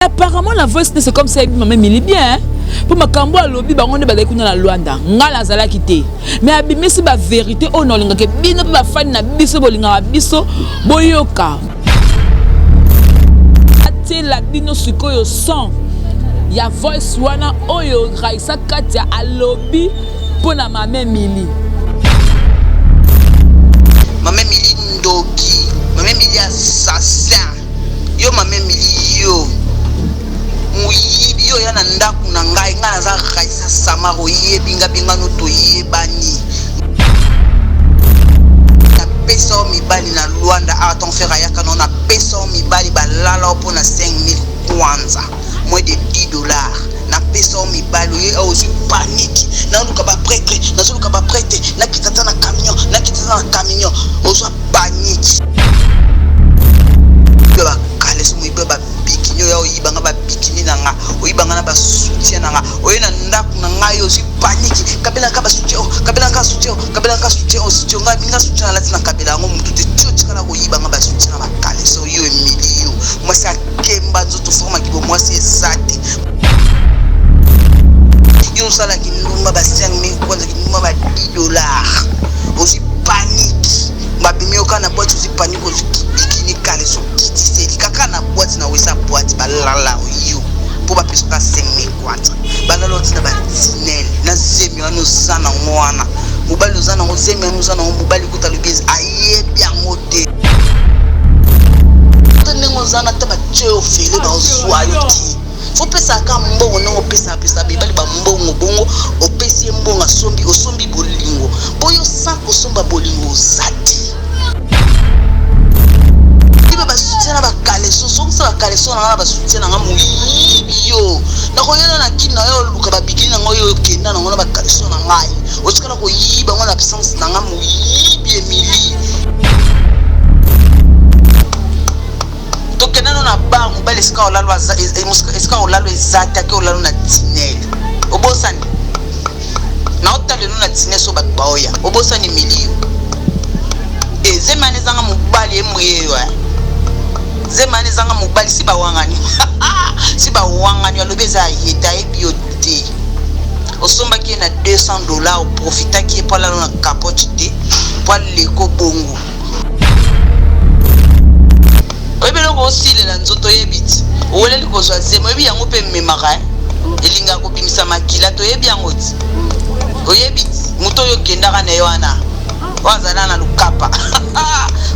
Apparemment la voix c'est comme ça maman mili bien hein? Pour ma kambo à lobby ba on est kuna la Luanda ngala zala kité mais abimi si ba vérité on linga ke bino ba fan na biso bolinga biso boyoka ate la bino sikoyo son ya voice wana oyo raisa katia a lobby pour na maman mili ndoki maman mili assassin yo maman mili yo muyibi yo yana ndaku na ngai ngana za raisa samaro yebinga binga no to yebani na peso mi bali na Luanda a ton frère yaka no na peso mi bali balala pour na 5000 kwanza moins de $10 na peso mi bali yo aussi panique na luka ba prêtre na luka ba prêtre na kitata na camion ozo panique ba kaleso mu ibe ba bikini yo yibanga ba bikini nanga oyibanga na ba soutien nanga oyena ndaku na ngai yo si panique kabela ka ba soutien kabela ka soutien soutien nga binga soutien na latina kabela ngo mutu te tchotcha kana ko yibanga ba soutien na ba kaleso yo emilio mwasi akemba nzoto forma kibo mwasi ezate yo sala kinumba ba 5000 kwanza kinumba ba $10 aussi panique babimio kana boîte aussi panique aussi bikini kaleso kitiseli kaka na boîte na wesa boîte balala yo pour ba peso ka 5000 kwanza balalo tina ba tinel na zemi wana zana mwana mobali zana ngo zemi wana zana mobali kuta lubiz ayebi angote tenengo zana taba cheo fele ba oswa yo ti faut pesa ka mbongo no pesa bibali ba mbongo bongo opesi mbongo osombi bolingo boyo sako somba bolingo zati ibe ba soutien ba kaleso sonsa ba kaleso na ba soutien na muyibi yo na ko yena na kina yo luka ba bikini na ngoyo kenda na ngona ba kaleso na ngai otikala ko yiba ngona puissance na nga muyibi emili tokenano na bar mobali eska olalo ezata ke olalo na tinel obosani na otalelo na tinel so bato baoya obosani milio zemane zanga mobali emweyo zemane zanga mobali si bawangani si bawangani alobi eza yeta ebio te osombaki na $200 oprofitaki po alalo na capote te po aleko bongo oyebelo ko osile na nzoto yebiti oweleli kozwa zemo oyebi yango mpe mmemaka elinga kobimisa makila toyebi yango ti oyebiti moto oyo okendaka na ye wana wazala na lukapa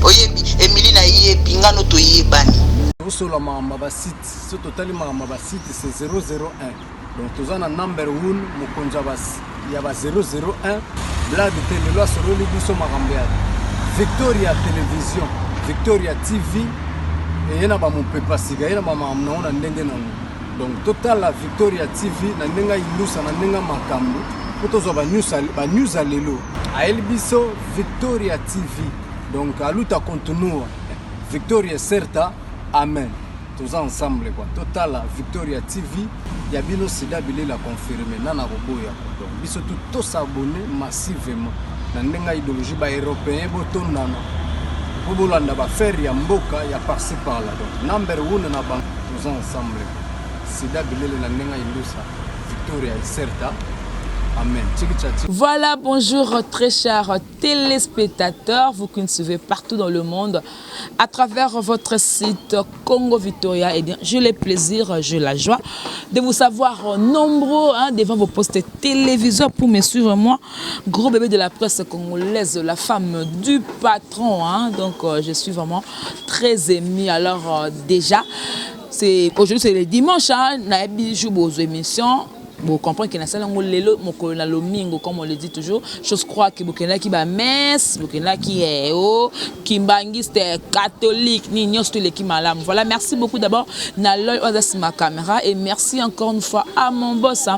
oyebi emili na yebi ngano toyebani osola makambo basite so totali makambo basite c'est 001 donc toza na number 1 mokonzi ya ba 001 blade te lelo asololi biso makambo ya Victoria Television Victoria TV eyena ba mopepa siga eyena ba makambo nango na ndenge nango donc total la Victoria TV na ndenga ilusa na ndenga makambo po tozwa ba news a lelo aeli biso Victoria TV donc aluta continua Victoria certa amen tous ensemble quoi total la Victoria TV ya bino sida bilela confirmer nana koboya donc biso tout s'abonner massivement na ndenga idéologie ba européen botondana pour bolanda ba faire ya mboka ya par-ci par-là donc number 1 na bank tous ensemble sida bilela na ndenga ilusa Victoria certa. Amen. Voilà, bonjour très chers téléspectateurs, vous qui nous suivez partout dans le monde à travers votre site Congo Victoria. Et bien, j'ai le plaisir, j'ai la joie de vous savoir nombreux devant vos postes téléviseurs pour me suivre moi, gros bébé de la presse congolaise, la femme du patron. Donc, je suis vraiment très émue. Alors, déjà, aujourd'hui c'est le dimanche, naebi jour vos émissions. Vous comprenez que na lomingo comme on le dit toujours, je crois que Bukena qui ba messe, Bukena qui est kimbangiste catholique, ni nyosto le qui malam. Voilà, merci beaucoup d'abord na l'œil ma caméra et merci encore une fois à mon boss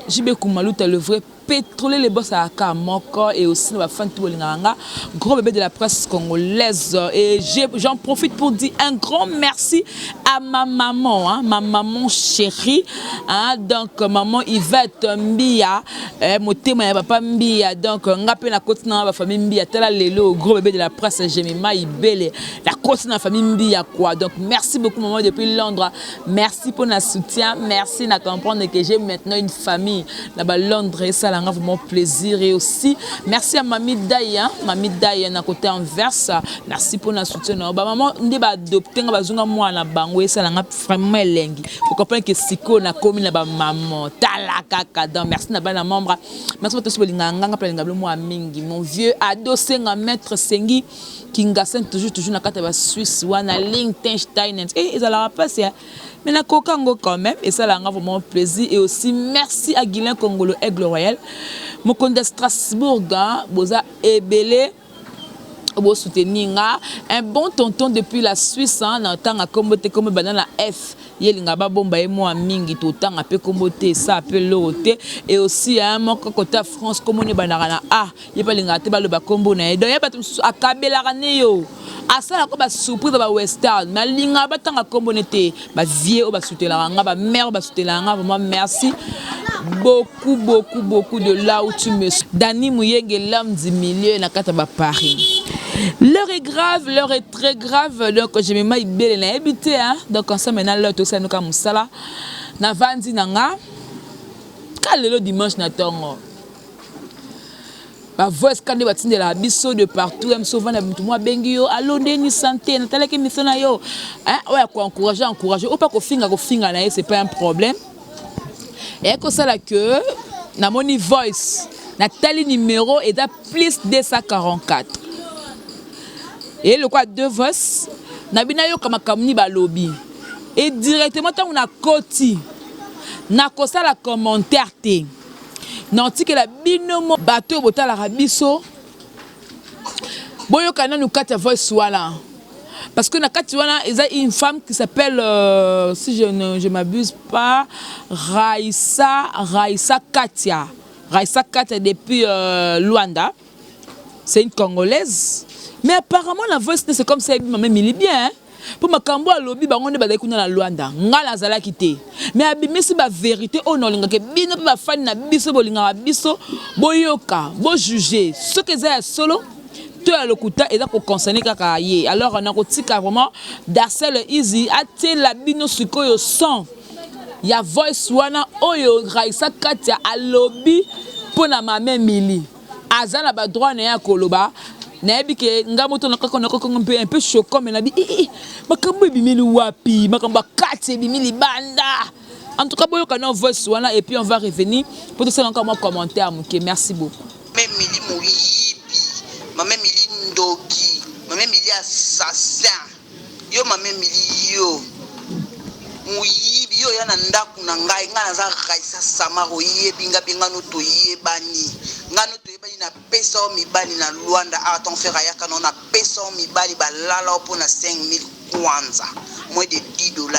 JB Koumalouta, le vrai pétroler les boss à Kamoko et aussi la fan tout gros bébé de la presse congolaise. Et j'en profite pour dire un grand merci à ma maman chérie, hein, donc maman Yvette Mbia, mon témoin ya papa Mbia, donc ngapé na côté na la famille Mbia tela lelo gros bébé de la presse Jemima Ibele, la côté na famille Mbia quoi. Donc merci beaucoup maman depuis Londres, merci pour notre soutien, merci na comprendre que j'ai maintenant une famille là-bas Londres et ça là vraiment plaisir. Et aussi merci à Mamie Daya na côté Anvers, merci pour notre soutien. Maman ndi ba adopter nga bazunga mwana bango et ça là vraiment elengi. Vous comprenez que siko na komi na ba maman talaka donc merci na ba na membre, merci pour tout ce que nganga plein ngablo moi mingi mon vieux ado senga maître sengi kingasen toujours na kata ba Suisse wana Liechtenstein et ils allaient passer mais na kokango quand même et ça là vraiment plaisir. Et aussi merci à Guilain Congolo Aigle Royal Mokonde Strasbourg boza ebele pour soutenir un bon tonton depuis la Suisse en tant à comboter comme banana F yelinga ba bomba et moi mingi tout temps a peu comboter ça peu l'autre. Et aussi un mon côté France comme on est banana ah y pas linga te ba le ba combo na donc y pas tout à kabela yo à ça la ko ba surprise ba western mais linga ba tanga combo nete ba vieux ba soutenir nga ba mère ba soutenir nga vraiment merci beaucoup de là où tu me Dani Mouyenge l'homme du milieu na kata ba Paris. L'heure est grave, l'heure est très grave. Donc, je me mets bien na habité hein. Donc, on s'en maintenant l'heure tout ça nous comme ça na vandi nanga. Quand le dimanche na tongo. Ba voix quand de batine la biso de partout, même souvent na bitu moi bengi yo, allo ndeni santé, na tala ke misona yo. Hein, ouais quoi encourager. Ou pas ko finga na c'est pas un problème. Et que ça là que na moni voice, na tali numéro est à plus 244. Et le quoi deux voix na bina yo kama kamni ba lobby et directement tant on a koti na kosa la commentaire té nanti que la binomo bateau botala rabiso boyo kana nous kata voice wala parce que na kati wana il y a une femme qui s'appelle si je m'abuse pas Raissa Katia depuis Luanda, c'est une Congolaise. Mais apparemment la voix c'est comme ça maman mili bien hein? Pour ma kambo à lobby ba ngone ba dai kuna na Luanda ngala zala kité mais abimisi ba vérité o no linga ke bino ba fan na biso bolinga biso boyoka bo juger ce que c'est solo to ya lokuta eza ko concerner kaka ye alors on a kotika vraiment Darcel Easy atie la bino sikoyo son ya voice wana oyo Raissa Katia a lobby pour na maman mili azana ba droit na ya koloba na ebike ngamoto na kokona un peu choquant mais na bi makambo bimeli wapi makambo Katia bimeli banda en tout cas boyo kana voice wana et puis on va revenir pour tout ça encore mon commentaire muke merci beaucoup même mili moyibi maman mili ndoki maman mili assassin yo maman mili yo moyibi yo yana ndaku na ngai ngana za Raissa Samaro yebi ngabinga no to yebani ngano to yebani na pesa mibali na Luanda aton fera yaka non na pesa mibali balala pour na 5000 kwanza moins de $10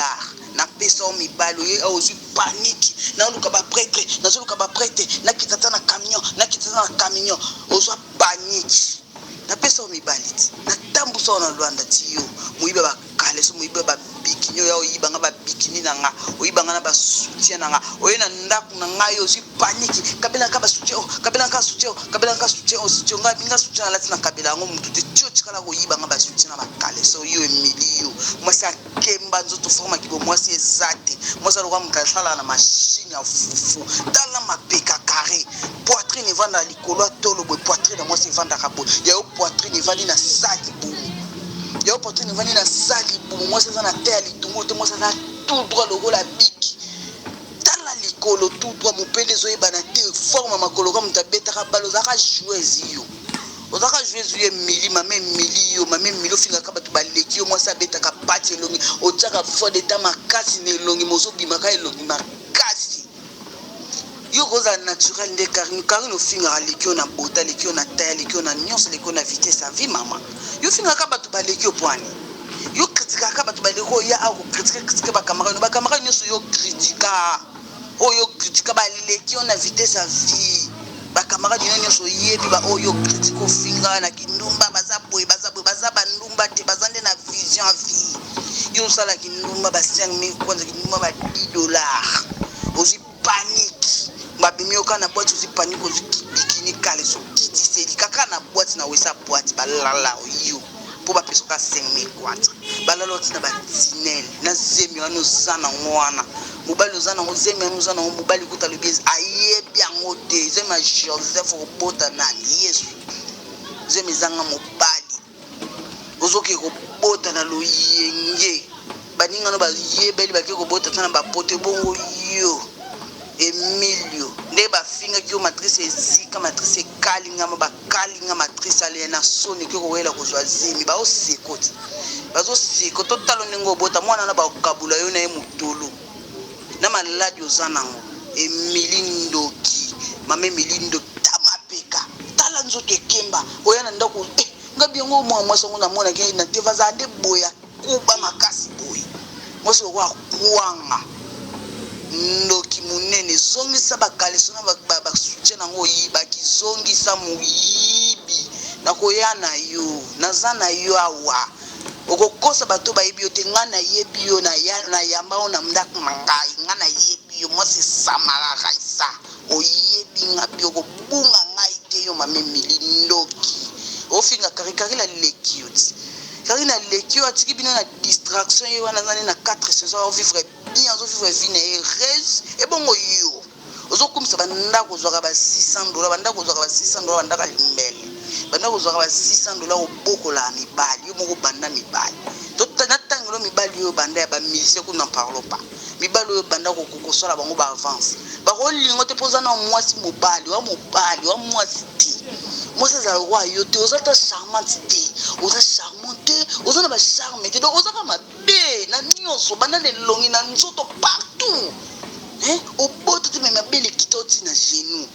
na pesa mibali yo aussi panique na luka ba prêtre na luka ba prêtre na kitata na camion ozo panique na pesa mibali na tambusa na Luanda tiyo muibe ba kaleso muibe ba bikini yo yibanga ba bikini nanga oyibanga na ba soutien nanga oyena ndaku nanga yo si panique kabela ka ba soutien kabela ka soutien soutien nga binga soutien la tina kabela ngo mutu te tio chikala ko yibanga ba soutien na ba kaleso yo emilio mwasa kemba nzoto forma kibo mwasa ezate mwasa lo kwa mukasala na machine ya fufu tala mapeka carré poitrine vanda likolo tolo boy poitrine mwasa vanda kabo ya poitrine vandi na saki boum ya poitrine vandi na saki boum mwasa na terre litungo to mwasa na tout droit logo la biki tala likolo tout droit mupende zo yebana te forme makolo comme tabeta ka baloza ka jouer yo ozaka jouer yo mili mame mili yo mame mili finga ka batu baleki yo mwasa beta ka pati longi otaka fo de ta makasi ne longi mozo bimaka elongi makasi yo goza naturel de car no finga lekio na bota lekio na taille lekio na nyonso lekio na vitesse sa vie mama yo finga ka batu baleki yo poani yo kritika ka batu baleko ya a kritika ba kamera nyonso yo kritika o yo kritika ba lekio na vitesse sa vie bacamarade nyonso yebi ba oyo critique ofinga na kindumba baza boy baza bandumba te baza nde na vision vie yo sala kindumba ba 5000 kwanza kindumba ba $10 ozi panique babimi okana boîte ozi panique ozi bikini kale so kiti seli kaka na boîte na wesa boîte balala yo po ba peso ka 5000 kwanza balala otina ba tinel na zemi wana osana ngwana mobali ozana ngozemi wana ozana mobali kuta le biz ayebi yango te zemi Joseph robota nani Yesu zemi zanga mobali ozoke kobota na loyenge baninga no ba yebeli bake kobota tana ba pote bongo yo Emilio nde bafinga kyo matrice ezika matrice kalinga ma bakalinga matrice ale na soni kyo wela kozwa zemi ba osekoti bazo siko totalo ningo bota mwana na ba kabula yo na ye mutulu na maladi ozanango Emili Ndoki mame Emili Ndoki tamapeka tala nzoto ekemba oyana ndako ngabi ngo mwa songo na mona ke na tevaza de boya kuba makasi boy moso kwa kuanga Ndoki munene zongisa bakaleso na basutye nango yiba kizongisa muyibi nakoyana yo nazana yo awa okokosa bato bayibi yo te ngana yebi yo na yamba ona mndako mangai ngana yebi yo mosi samara kaisa oyebi ngabi okobunga ngai te yo mame Emili Ndoki ofinga karikari la lekiot kari na lekio atiki bino na distraction yo wana zane na 4 saisons vivre bien zo vivre vie na heureuse et bongo yo ozo kumisa banda ko zwa ba $600 banda ko zwa ba $600 banda ka limbele banda ko zwa ba $600 obokola mibali yo moko banda mibali to na tangelo mibali yo banda ya ba milise ko n'en parle pas mibali yo banda ko kosola bango ba avance ba ko lingo te poza na mwasi mobali wa mwasi ti Moses za roi yo te oza ta charmante te oza charmante oza na ba charme te donc oza ka mabe na nyonso banda le longi na nzoto partout oboto te mema bele kitoti na genou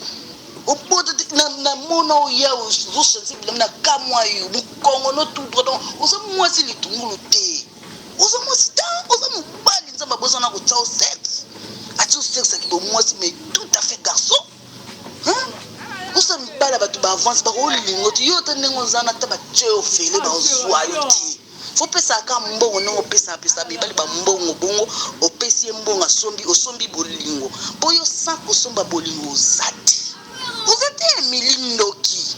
oboto te na mona oya ozo sensible na kamwa yo mukongo no tout droit donc oza mwasi litungulu te oza mwasi ta oza mobali nzamba boza na ko tsao sexe ati sexe ki bo mwasi mais tout à fait garçon osa mbala bato ba avance ba olingo ti yo te nengo zana ta ba tsheo fele ba ozwa yo ti fo pesa ka mbongo nengo pesa bibali ba mbongo bongo opesi mbongo osombi bolingo po yo sa kosomba bolingo ozati Emili Ndoki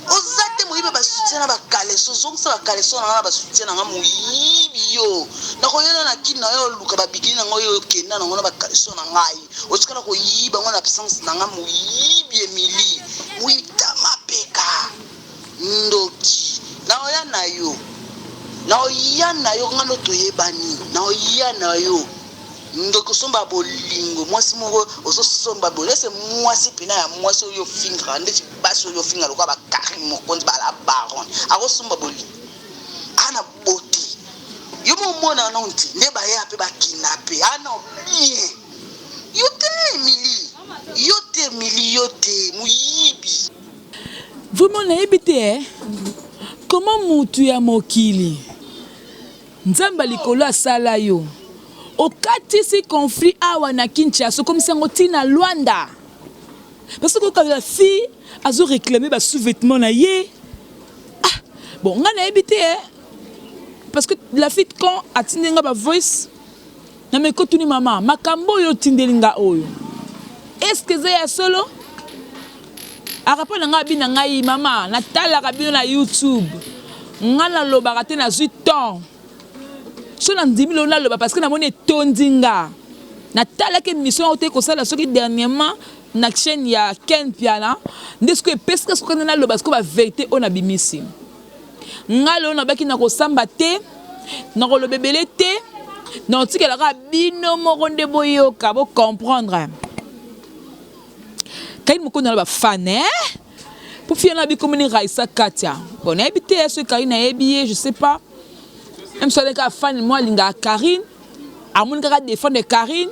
ozate moyibe ba soutien na ba kaleso zongisa ba kaleso na ba soutien na moyibi yo na koyela na kina yo luka ba bikini na ngoyo kenda na ngona ba kaleso na ngai otikala ko yiba ngona puissance na nga moyibi Emili muita mapeka Ndoki na oyana yo ngalo toyebani na oyana yo Ndoki somba bolingo mwasi moko ososomba bolese mwasi pina ya mwasi oyo fingra ndeti baso oyo fingra lokwa ba Karim Mokonzi ba la baron akosomba bolingo ana boti yo mona nonti ne ba ya pe ba kinape ana bien yo te Emili yo te muyibi vraiment nayebi te comment mutu ya mokili nzamba likolo asala yo okatisi conflit awa na Kinshasa comme ça ngotina Luanda parce que quand la fille a réclamé ba sous-vêtement na ye bon nga na ebité parce que la fille quand atindenga ba voice na me kotuni mama makambo yo tindelinga oyo est-ce que ya solo a rapport nga bina ngai mama na tala kabino na YouTube nga na lobaka te na 8 ans so na ndimi lo na loba parce que na moni tondinga na tala ke mission ote ko sala soki dernièrement na chaîne ya Ken Piana ndesko parce que soki na loba parce que ba vérité on a bimisi ngalo na baki na ko samba te na ko lobebele te na tikela ka bino moko nde boyoka bo comprendre kain moko na ba fan pour fier na bi komini Raissa Katia bon na habité ce Karine na habillé je sais pas même si on est fan moi linga Karine à mon cas défendre Karine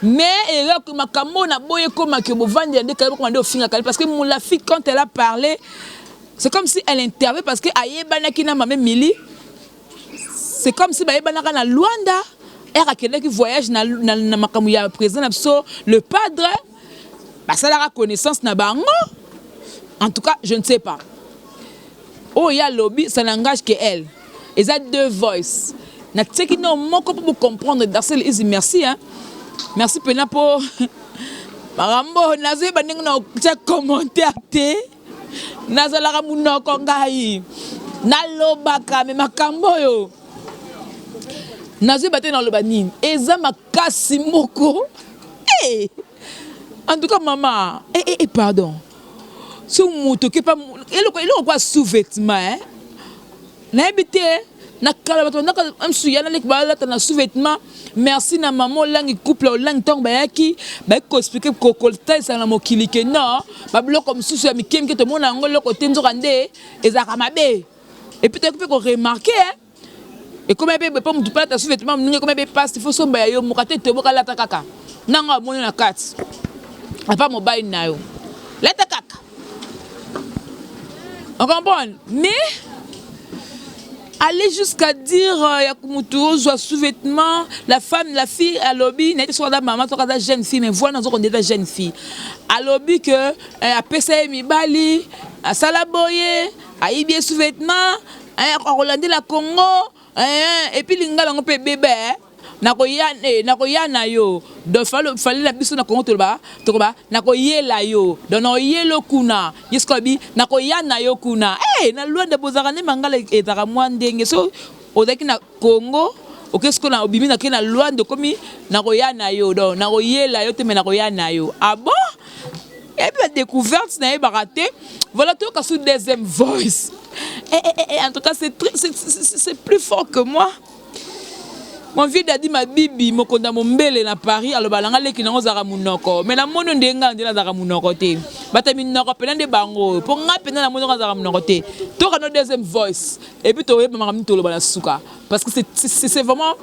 mais et là que ma camo na boye comme que bo vendre de Karine comme on finga Karine parce que mon la fille quand elle a parlé c'est comme si elle intervient parce que ayebana ki na mame Mili c'est comme si bayebana na Luanda et à quelqu'un qui voyage na makamu ya président le padre Bah ça la connaissance na bango. En tout cas, je ne sais pas. Oh, il y a lobby, ça n'engage que elle. Ils ont deux voices. Na tseki no moko pour comprendre Darcel Easy, merci hein. Merci pena pour Marambo nazo bandinga na tia commentaire te. Nazo la munoko ngai. Na lobaka me makambo yo. Nazo baté na lobani. Eza makasi moko. Eh. En tout cas maman, pardon. Si muto ke pas il quoi sous-vêtement hein. Na habité na kalabato na amsuya na lekbala na sous-vêtement. Merci na maman langi couple langi tong bayaki ba ko expliquer kokolta ça na mokili ke non ba bloc comme sous ya mikem ke to mona ngolo ko tenzo kande ezaka mabe et puis tu peux remarquer hein et comme bébé pas mutu pas ta sous-vêtement ninga comme bébé passe il faut somba yo mokate te boka lata kaka nanga mona na kat apa mobile na yo lata kaka on comprend mais aller jusqu'à dire Yakumutu soit sous-vêtement la femme la fille à lobby n'était soit la maman soit la jeune fille mais voilà nous on est la jeune fille à lobby que à PCM Mibali à Salaboye à Ibie sous-vêtement à Rolande la Congo et puis l'ingala on peut bébé nakoya na yo do fallait la biso na Congo toba nakoyela yo dono yelo kuna yiskobi nakoya na yo kuna na luanda bozaka ne mangala ezaka mwa ndenge so ozaki na Congo okesko na obimi na kena luanda komi nakoya na yo do nakoyela yo te me nakoya na yo ah bon et puis la découverte n'a pas raté voilà tout cas sous deuxième voice en tout cas c'est plus fort que moi. Mon vieux a dit ma bibi mo konda mombele na Paris alors balanga leki na ozara munoko mais na mono ndenga ndela zara munoko te bata minoko pena de bango pour nga pena na mono zara munoko te to ka no deuxième voice et puis to yeba makamni to lo bala suka parce que c'est vraiment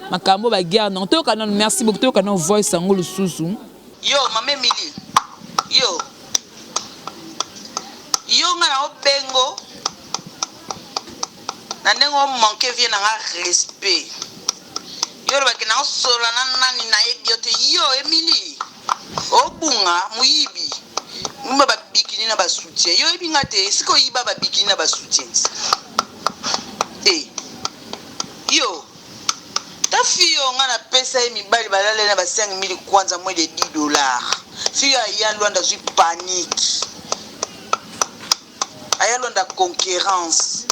makambo ba guerre non to ka non merci beaucoup to ka no voice ngolo susu yo mame mili yo ngana obengo na ndenge manque vie na respect yo ba kina sola na nani na ebiote yo Emily obunga muyibi mumba ba bikini na ba soutien yo ebinga te siko yiba ba bikini na ba soutien yo ta fiyo ngana pesa mibali balale na ba 5000 kwanza mwe de $10 fiyo ya Luanda zui panique aya Luanda concurrence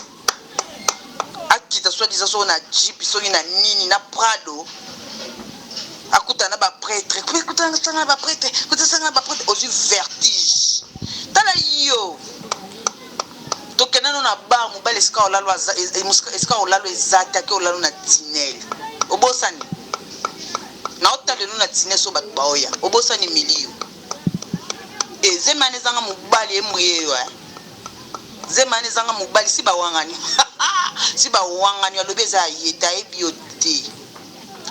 akita soit-disant so na jeep so na nini na Prado akuta na ba prêtre akuta na ba prêtre ozu vertige tala yo to kenano na ba mobile ska olalo eska olalo ezata ke olalo na tinel obosani na otale no na tinel so bat baoya obosani milio ezemane zanga mobile emriyo zemane zanga mobile si ba wangani si ba wangani alobeza yeta ebiote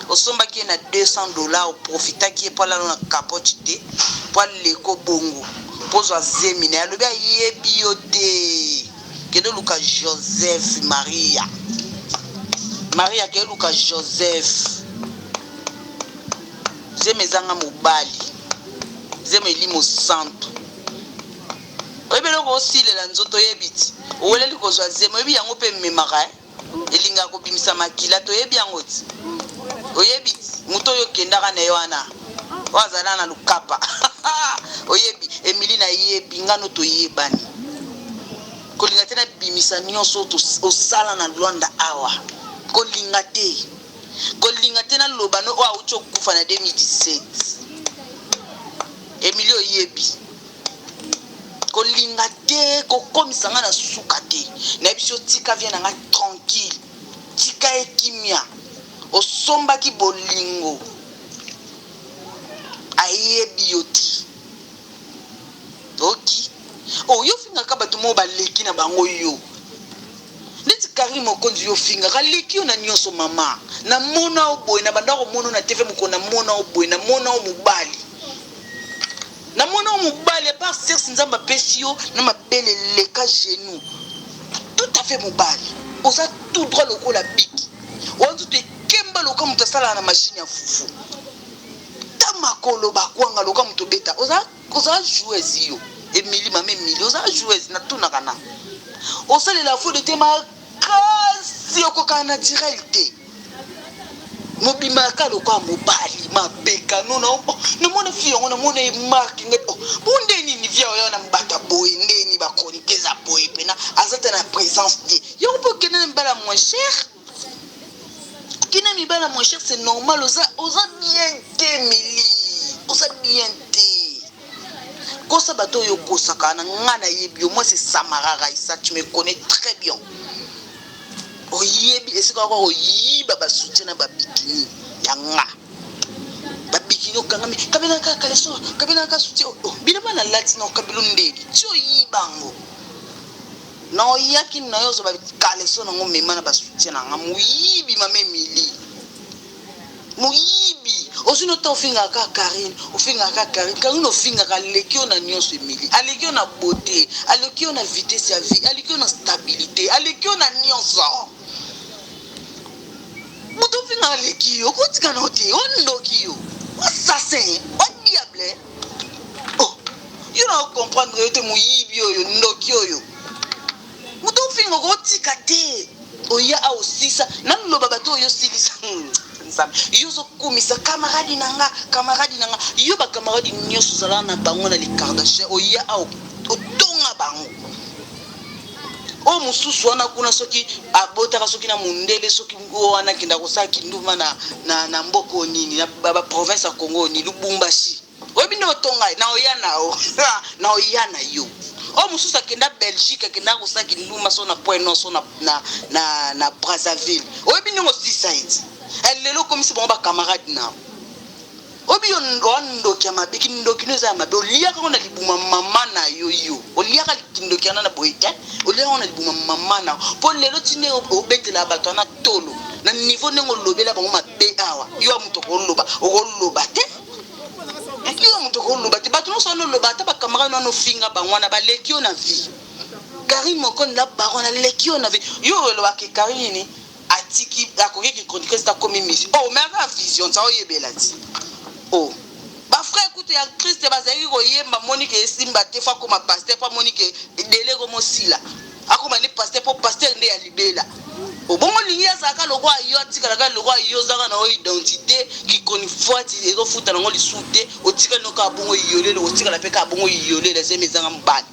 osomba ki na $200 profita ki pa la na capote te pa leko bongo pozo zemine alobya yebiote kedo Luka Joseph Maria ke Luka Joseph zeme zanga mobali zeme limo santo oyebelo ko sile la nzoto yebiti oweleli ko zwa zeme oyebi yango pe memaka elinga ko bimisa makila to yebi yango ti oyebiti muto yo kendaka na yoana wazala na lukapa oyebi Emily na yebi ngano to yebani kolinga tena bimisa nyonso to osala na Luanda awa kolinga tena lobano o aucho kufa na 2017 Emily oyebi kolinga te kokomisa nga na suka te na biso tika vient nga tranquille tika ekimia osomba ki bolingo ayebi yoti oki yo finga ka batu mo baleki na bango yo neti kari mokonzi yo finga ka leki yo na nyonso mama na mona oboy na bandako mono na TV mukona mona oboy na mona o mubali na mona mobali par sexe nzamba pesio na mabele leka genou tout à fait mobali osa tout droit loko la biki wanzu te kemba loko mutasala na machine ya fufu ta makolo bakwanga loka muto beta oza joueuse yo Emily mame Emily oza joueuse na tuna kana osale la faute de te makasi okoka naturel te mobimaka lokwa mobali mabeka nona nomona fiyo na mona marque ngeto bundeni ni via oyo na mbata boy ndeni ba konikeza boy pena azata na présence te yo po kenene mbala moins cher kina mi bala moins cher c'est normal oza bien te Mili oza bien te kosa bato yo kosa kana ngana yebio moi c'est Samarara Issa tu me connais très bien oyebi esika ko oyiba ba soutien na ba bikini yanga ba bikini okanga mi kabela ka kaleso kabela ka soutien bila bana lati na kabelo ndeli tio yibango na oyaki na yo zo ba kaleso na ngome mana ba soutien na nga muyibi mame Emily muyibi osino to finga ka Karine ofinga ka Karine ofinga ka lekio na nyonso Emily alekio na beauté alekio na vitesse ya vie alekio na stabilité alekio na nyonso muto finga alekio kotika na oti ondokio assassin o diable you don't comprendre yote muyibi oyo ndokio oyo muto finga kotika te oya a osisa nalo baba to yo silisa yo zo kumisa camarade nanga yo ba camarade nyoso sala na bango na les Kardashian oya a otonga bango o mususu wana kuna soki abota soki na mundele soki wana kinda kosa kinduma na mboko nini na baba province ya Congo ni Lubumbashi obi no tonga na oya nao na oya na yo o mususu akenda Belgique akenda kosa kinduma so na Point so na Brazzaville obi no side elle lelo comme si bon ba camarade na obi ndoki mabiki ndoki neza mabe olia ka na libuma mama na yo olia ka ndoki na boyete olia ka na libuma mama na po lelo tine obetela bato na tolo na niveau nengo lobela bango mabe awa yo amuto ko loba te yo amuto ko loba te bato no so loba ta ba camarade no finga bangwana ba lekio na vie Karine moko na baron na lekio na vie yo loba ke Karine atiki akoki ki chroniqueuse ta comme mission mais la vision ça oyebela ti ba frère écoute ya Christ bazali ko yemba Monique esimba te fa comme pasteur fa Monique dele ko mosila akoma ni pasteur pour pasteur nde ya libela bongo lingi azaka lokwa yo atika la lokwa yo zaka na identité qui koni fuati ezo futa nango lisute otika noka bongo yolele otika la peka bongo yolele zemezanga mbali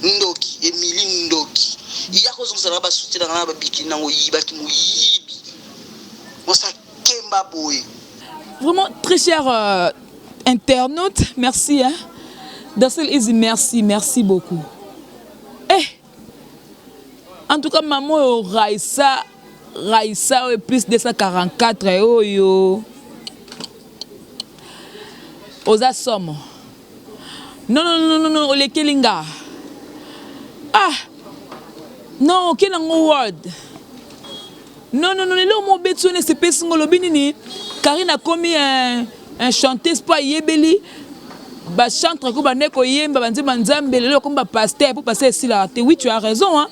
ndoki Emily ndoki iya ko zongisa ba soutien na ba bikini nango yiba ki muyibi osa kemba boy. Vraiment très cher internaute, merci hein. Dassel Easy, merci beaucoup. En tout cas maman Raissa plus 244 yo oza somme. Non, ole kelinga. Non, quel word. Non, le mot betsone c'est pas singolo binini. Karine a commis un chanteuse pour yebeli. Ba chantre ko ba neko yemba banzi manzambe le comme ba pasteur pour passer ici là. Oui, tu as raison hein.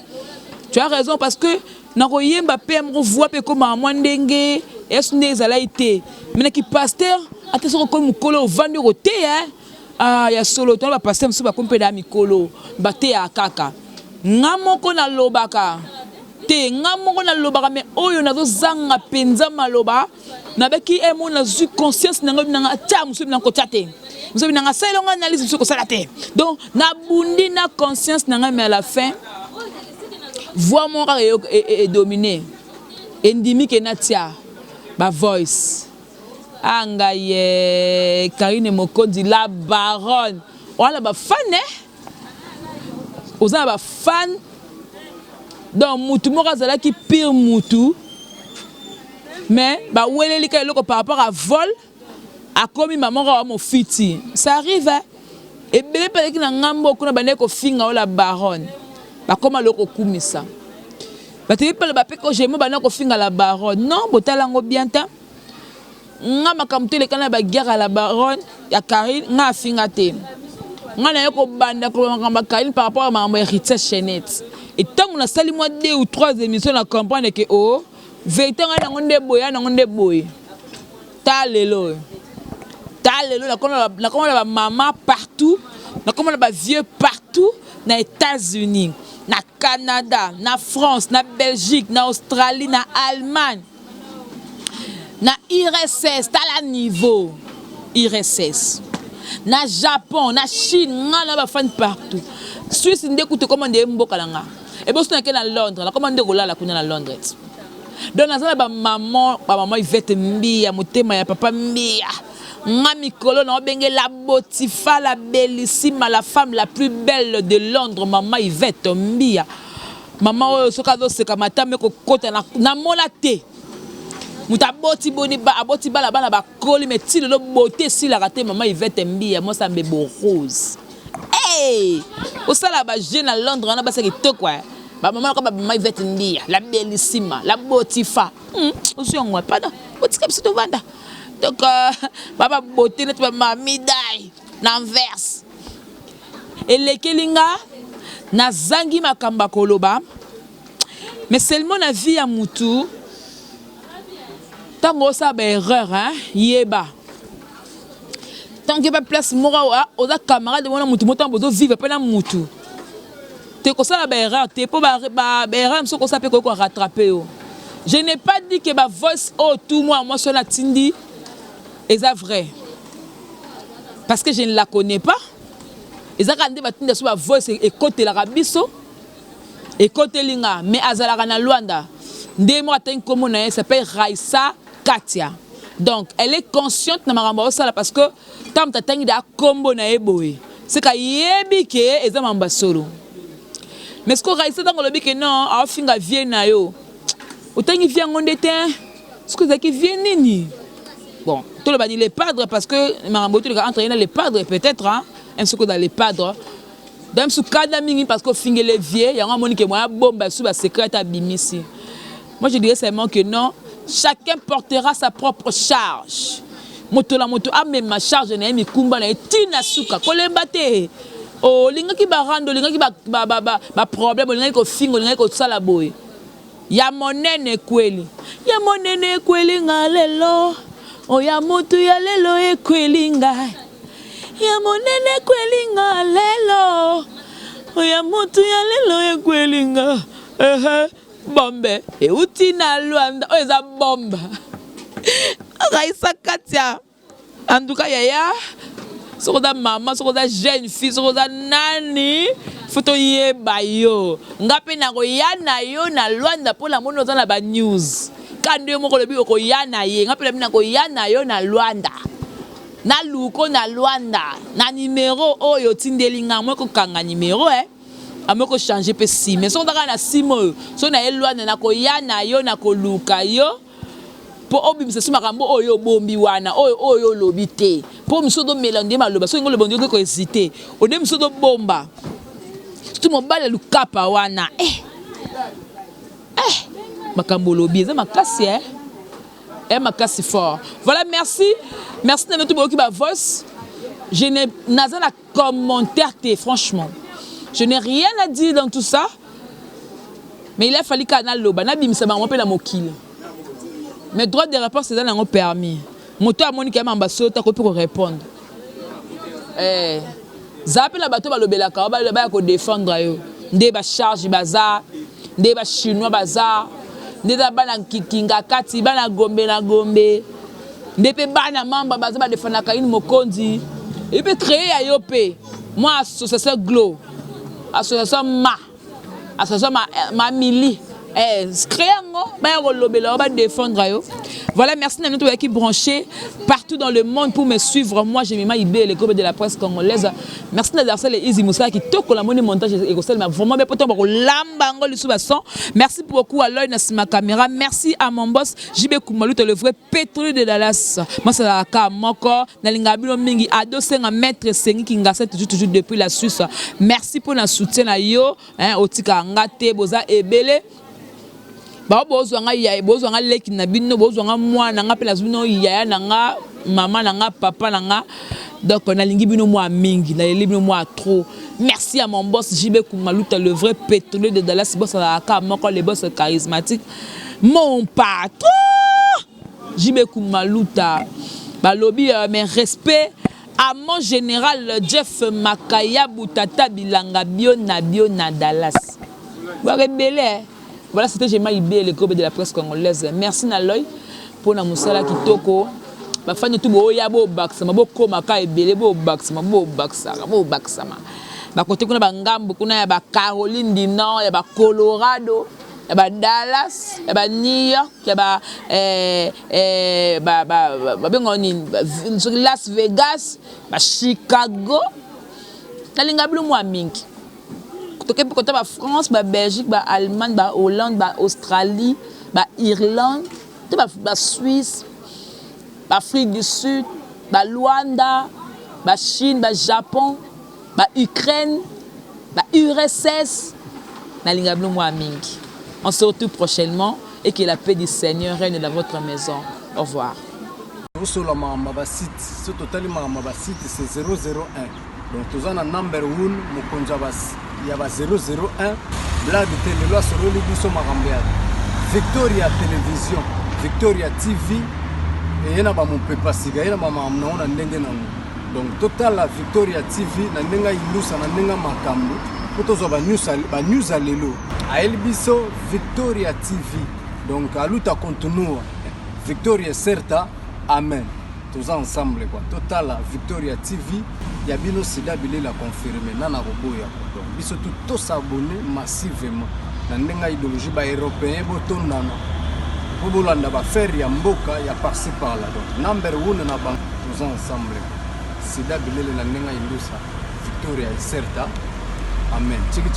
Tu as raison parce que nako yemba pe mo voix pe comme moi ndenge est-ce nezala été. Mais qui pasteur attention comme mukolo vandi roté hein. Ya solo to ba pasteur mso ba kompeda mikolo ba te ya kaka. Ngamoko na lobaka te ngamoko na lobaka mais oyo nazo zanga penza maloba na beki emo na zu conscience nanga nanga ta muso na kotate muso nanga selo nga analyse muso ko sala te donc na bundi na conscience nanga mais à la fin voix mon est dominé endimi ke natia ba voice anga ye Karine Mokonzi la baronne wala ba fan aux ba fan donc mutu moko zala ki pire mutu mais ba weleli ka eloko par rapport à vol a commis maman wa mo fiti ça arrive et bele pele ki na ngambo kuna bane ko finga la baronne ba koma loko kumisa ba te pele ba pe ko jemo bane ko finga la baronne non botala ngo bien temps ngama kamtele kana ba guerre la baronne ya Karine nga finga te ngana yoko banda ko ngamba Karine par rapport à maman héritière chaînette et tant on a sali moi 2 ou 3 émissions na comprendre que vérité nga ngonde boya na ngonde boy ta lelo ta Alléluia, na comme la maman partout, na comme la vieux partout, na États-Unis, na Canada, na France, na Belgique, na Australie, na Allemagne, na IRSS, t'as la niveau IRSS, na Japon, na Chine, na ba fan partout. Suisse ndekuto commande mboka langa. Et bon c'est na Londres, la commande gola la kuna na Londres. Donc na ba maman Yvette Mbia, motema ya papa Mbia. Mami Kolo na obenge la Botifa, la bellissime, la femme la plus belle de Londres, maman Yvette Mbia. Maman sokazo seka matame ko kota na mona te. Muta boti boni ba aboti bala bana ba koli meti le beauté si la raté maman Yvette Mbia, moi ça me beau rose. Hey! Au sala ba jeune à Londres on a ba ça qui to quoi. Ba maman ko ba maman Yvette Mbia, la bellissime, la Botifa. Aussi on pas da. Botika biso to vanda. Donc baba beauté net ba mamidaille n'enverse. Et les kelinga na zangi makamba koloba. Mais seulement la vie à mutu. Tant que ça a erreur, hein, yeba. Tant que pas place mora aux camarades de mon mutu, montant besoin vivre pas dans mutu. T'es comme ça la erreur, t'es pas erreur, mais ça peut quoi rattraper. Je n'ai pas dit que ma voice tout moi sur la tindi est vrai. Parce que je ne la connais pas. Ils ont regardé ma tindi sur ma voice et côté la rabiso et côté linga, mais azala na Luanda. Des mois t'as une commune s'appelle Raissa Katia. Donc elle est consciente na maramba ça parce que tam tatangi da combo na eboé. C'est ka yebi ke eza mamba solo. Mais ce que Raissa dans le que non, a finga vient na yo. Otangi vient ngonde te. Ce que ça qui vient nini. Bon, tout le bani les padres parce que maramba tout le entraîner les padres peut-être hein, un ce que dans les padres. Dans ce cas mingi parce que finga les vieux, il y a un moni que moi bomba sous ba secret à bimisi. Moi je dirais seulement que non. Chacun portera sa propre charge. Moto la moto a même ma charge na mi kumba na tina suka kolembate. Oh linga ki ba rando linga ki ba problème linga ko fingo linga ko sala boy. Ya monene kweli. Ya monene kweli ngalelo. Oh ya moto ya lelo e kweli ngai. Ya monene kweli ngalelo. Oh ya moto ya lelo e kweli ngai. Bombe et utina Luanda o eza bomba Raissa Katia en tout cas yaya sokoda maman sokoda jeune fille sokoda nani photo yeba yo ngape na ko yana yo na Luanda pour la mono za na ba news kande moko lebi ko yana ye ngape lebi na ko yana yo na Luanda na luko na Luanda na numéro oyo tindelinga mo ko kanga numéro amoko changer pe si mais so ndaka na simo so na elwana na ko yana yo na ko luka yo po obimisa suma kambo oyo bombi wana oyo lobité po miso do melande maloba so ngolo bondi ko hésiter o dem miso do bomba tout mo bala lukapa wana makambo lobi za makasi makasi fort. Voilà, merci de tout beaucoup ba voice. Je n'ai pas de commentaire franchement. Je n'ai rien à dire dans tout ça. Mais il a fallu canal loba na bimisa ba m'appelle la mokile. Mes droits de réponse c'est dans permis. Moto a moni kama ambassade ta ko pour répondre. Zapi la bato ba lobela ka ba ko défendre yo. Nde ba charge bazar, nde ba chinois bazar, nde ba na kikinga kati ba na gombe nde pe ba na mamba bazar ba défendre ka une mokondi. Il peut créer à yope. Moi association Glo. Association association ma mili voilà, merci à notre équipe branchée partout dans le monde pour me suivre. Moi j'ai mis Maïbé, les groupes de la presse congolaise. Merci d'adresser les Easy Moussa qui toque la monnaie montage et vraiment merci beaucoup à l'œil dans ma caméra. Merci à mon boss JB Koumalou, le vrai pétrole de Dallas. Moi c'est la Kamoko Nalingabilo Mingi Ado Senga maître Sengi qui ngase toujours depuis la Suisse. Merci pour notre soutien à yo Otika Ngate Boza Ebele. Ba bozwanga ya bozwanga leki na bino bozwanga mwana nga pe lazino ya nanga mama nanga papa nanga donc na lingi bino moi mingi na bino moi trop. Merci à mon boss JB Koumalouta, le vrai pétrolier de Dallas, boss à la moko le boss charismatique, mon patron JB Koumalouta. balobi mais respect à mon général Jeff Makaya Boutata Bilanga bio na Dallas. Voilà, c'était Gemma Ibé, le groupe de la presse congolaise. Merci Naloy pour na musala kitoko. Ba fani tu bo ya bo baksa bo koma ka ebele bo baksa bo baksa. Ba côté kuna ba ngambo kuna ya ba Caroline du Nord, ya ba Colorado, ya ba Dallas, ya ba New York, ya ba Las Vegas, ba Chicago. Nalinga blu mwa mingi. Côté ba France, ba Belgique, ba Allemagne, ba Hollande, ba Australie, ba Irlande, ba Suisse, ba Afrique du Sud, ba Luanda, ba Chine, ba Japon, ba Ukraine, ba URSS. Nalinga blu mwa mingi. On se retrouve prochainement et que la paix du Seigneur règne dans votre maison. Au revoir. Sur le site, c'est totalement site, c'est 001. Donc, tu as un number 1, il y a 001. Blague de télé, sur le Libiso Marambiad. Victoria Télévision, Victoria TV, et il y a mon papa Siga, il y a ma maman, donc, total la Victoria TV, Nandenga Ilusa, Nandenga Makambu, pour tous les news à l'élo. À Elbiso, Victoria TV, donc, à l'outa continue, Victoria Certa, Amen. Tous ensemble quoi. Total la Victoria TV, il y a bien aussi d'abili la confirmer nana roboya. Donc biso tous s'abonner massivement. Na ndenga idéologie ba européen boton nana. Pour bolanda ba faire ya mboka ya par-ci par-là. Donc number 1 na bank tous ensemble. C'est d'abili la ndenga indusa Victoria Certa. Amen. Tchiki